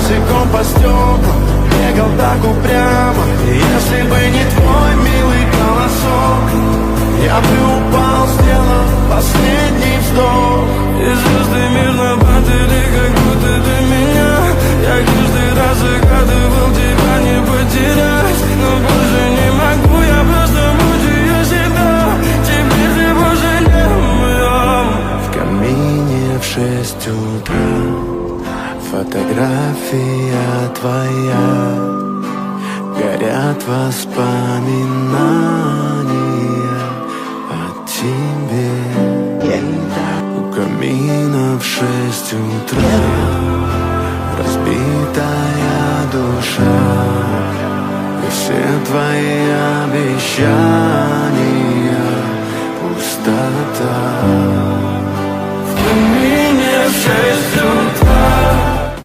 босиком по стеклам, бегал так упрямо. И если бы не твой милый голосок, я бы упал, сделав последний вздох. И звезды мирно падали, как будто до меня. Я каждый раз загадывал тебя не потерять, но больше не могу, я просто мучаю себя. Теперь ты больше не моя. В камине в 6 утра фотография твоя, горят воспоминания о тебе. У камина в 6 утра разбитая душа, и все твои обещания пустота. В камине в 6 утра